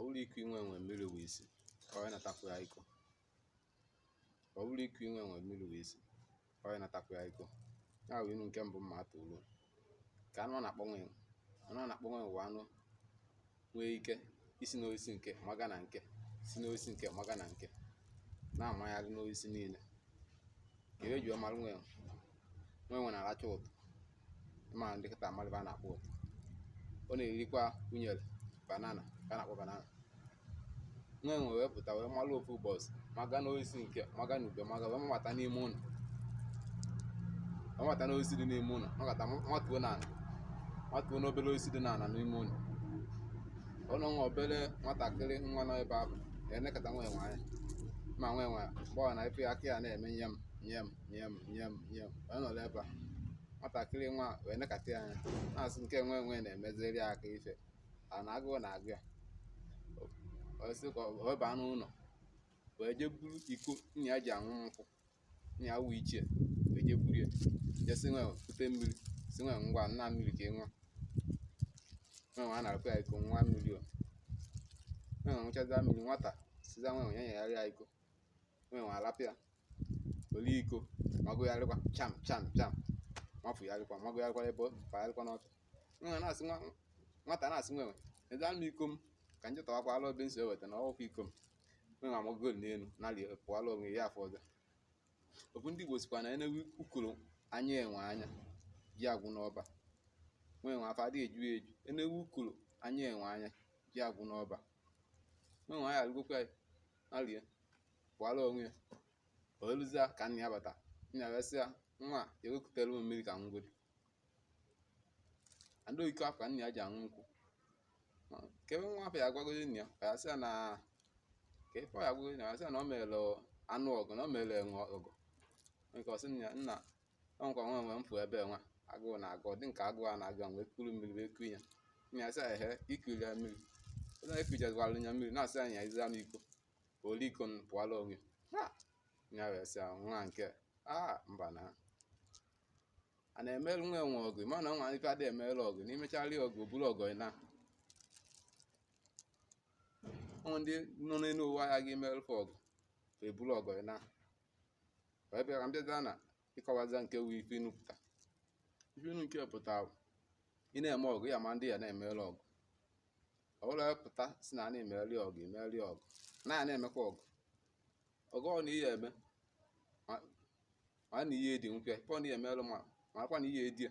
bụrụ iko inwe mmiri wee isi ọ natakwu ya iko ọ bụrụ iko inwe mmiri wee isi ọ natakwu ya iko ya bụ inu nke mbụ mma atụrụ ka anụ na-akpọ nwe ụwa anụ nwee ike isi n'osisi nke maga na nke si n'osisi nke maga na nke na-amagharị n'osisi niile ka eji ọmara nwe na-aracha ụtọ ịma ndị kịta amalịba na-akpọ ụtọ ọ na-erikwa unere banana ka na-akpọ banana nwe wee pụta wee malụ ofu ụbọchị maga n'osisi nke maga n'ube maga wee mata n'ime ụlọ ọ mata n'osisi dị n'ime ụlọ nọkọta matuo n'obere osisi dị n'ala n'ime ụlọ ọ nọ nwa obere nwatakịrị nwa nọ ebe ahụ na-elekọta nwe anya ma nwe gbọọ na ife aka ya na-eme nye m ọ nọrọ ebe a nwatakịrị nwa wee nekata ya anya na-asị nke nwe na-emeziri ya aka ife a na agụụ na-agụ ya osị ka ọ baa n'ụlọ wee jee buru iko nna ya ji aṅụ nkwụ nna ya wụ ichie wee jee buru ya jesi nwe kute mmiri si nwe ngwa nna mmiri ka ị nwa nwe a na-arụkwa ya iko nwa mmiri nwe nwụchaza mmiri nwata siza nwe onye nyegharị ya iko nwe alapịa were iko magụgharịkwa cham mafụgharịkwa magụgharịkwa ebe bagharịkwa n'ọtụ nwe na-asị nwata na-asị nwe eze ama iko m ka nje tọwakwala obe nsi eweta na ọkwa iko m nwe amagol n'elu narị pụọla onwe ya afọ ọzọ ofu ndị Igbo sikwa na enewe ukoro anya enwe anya ji agwụ n'ọba nwe afọ adịghị eju enewe ukoro anya enwe anya ji agwụ n'ọba nwe anya arụgokwa narị pụọla onwe ya oluzia ka nna ya bata nna ya sị ya nwa ewekutere m mmiri ka m ngwere ndị iko afọ nna ya ji aṅụ nkwụ kebe nwa afọ ya agwagozi nna ya sị ya na ka ife ọ ya agwagozi nna ya sị ya na ọ mere anụ ọgụ na ọ mere ọgụ nke ọsị nna ọ nkwa nwe mfụ ebe nwa agụụ na-agụ dị nke agụụ a na-agụ wee kuru mmiri wee ku ya nna ya sị ya ehe ikiri ya mmiri onye ekujezigwara ya mmiri na-asị ya nya izi m iko oli iko m pụọla onwe ya wee sị ya nwa nke mba na a na-emerụ nwe ọgụ ma na nwa ife adịghị emerụ ọgụ n'imecharị ọgụ oburu ọgụ na ụmụ ndị nọ n'elu ụwa ya gị merụ ọgụ eburu ọgụ na wee bịara mbịaza na ịkọwaza nke wụ ife inupụta ife inu nke pụta ị na-eme ọgụ ya ma ndị ya na-emerụ ọgụ ọ bụla pụta si na a na-emeri ọgụ imeri ọgụ na ya na-emekwa ọgụ ọ na ihe eme ma na ihe dị mfe pọ na ihe emerụ ma akwa na ihe edie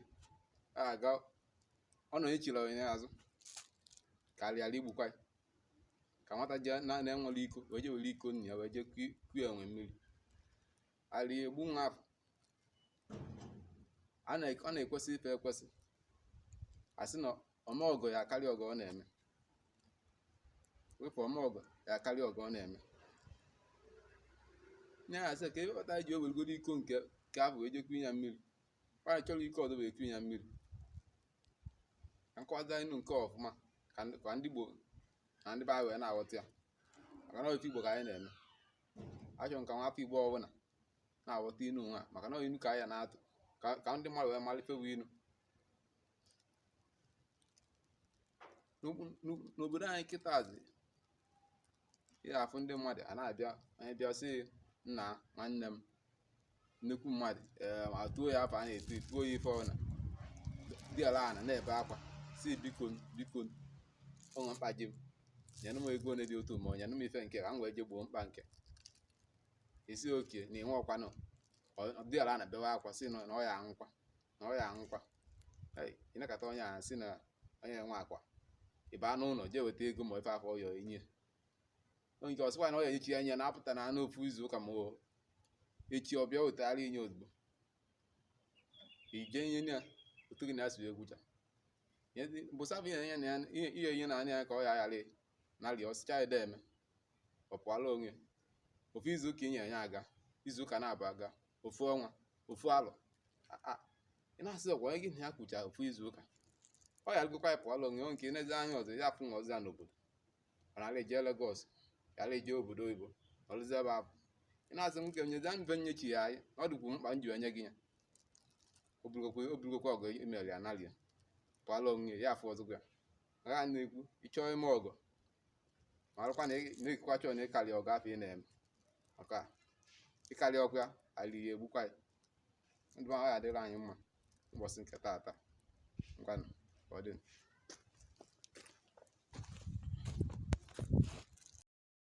aga ọ nọ echiri onye azụ karịara igbukwa ka nwata je na-enwere iko wee je were iko nna ya wee je kuo enwe mmiri arị egbu nwa afọ ọ na-ekwesị ife ekwesị asị na ọmọgọ ya akarị ọgụ ọ na-eme wepụ ọmọgọ ya akarị ọgụ ọ na-eme nye ya asị ka ịghọta ji o werugoro iko nke ahụ wee je kuo ya mmiri nwaanyị chọrọ ike ọzọ wee kuo ya mmiri ka nkọwaza inu nke ọfụma ka ndị Igbo na ndị be anyị wee na-aghọta ya maka na ofe Igbo ka anyị na-eme achọrọ nka nwa afọ Igbo ọbụla na-aghọta inu nwa maka na inu ka anyị na-atụ ka ndị mmadụ wee mara ifewe inu n'obodo anyị kịta azị ihe afụ ndị mmadụ a na-abịa anyị bịa sị nna nwanne m nnukwu mmadụ atụo ya afọ a na-eto ituo ya ife ọna dị ala ana na-ebe akwa si biko ọnwe mkpaji m nyenụ m ego one dị otu ma ọ nyenụ m ife nke ka m wee je gboo mkpa nke esi oke na enwe ọkwanụ dị ala na bewe akwa si na ọ ya aṅụkwa ịnakọta onye a si na onye enwe akwa ịba n'ụlọ jee weta ego ma ife afọ ọyọ inye nke ọsịkwa na ọ ya echi anya na-apụta na anụ ofu izu ụka ma echi ọ bịa wetara inye ozugbo ije nye ya otu gị na-asụ egwucha bụsabụ ihe ihe na anya ya ka ọ ya ghara narị ọsịcha ede eme ọ pụọla onwe ofu izu ụka inye ya aga izu ụka na-abụ aga ofu ọnwa ofu alụ ị na-asị ọgwa onye gị na ya kwucha ofu izu ụka ọ ya arụgokwa ya pụọla onwe nke neze anya ọzọ ya afụ nwa ọzọ ya n'obodo ọ nara eje Lagos yara eje obodo oyibo ọrụzi ebe abụ ị na-asị nwoke nyeza mbe nyechi ya anyị ọ dịkwu mkpa m ji onye gị ya oburugokwa ọgụ emere ya narị pụọla onwe ya afọ ọzọ ya agha na-ekwu ịchọọ ime ọgụ marakwa na na-ekikwa chọọ na ịkarị ọgụ afọ ị na-eme maka ịkarị ọgụ ya ala ya egbukwa ya. Ndụ ahụ ya adịrị anyị mma ụbọchị nke taata ngwanụ ka ọ dị.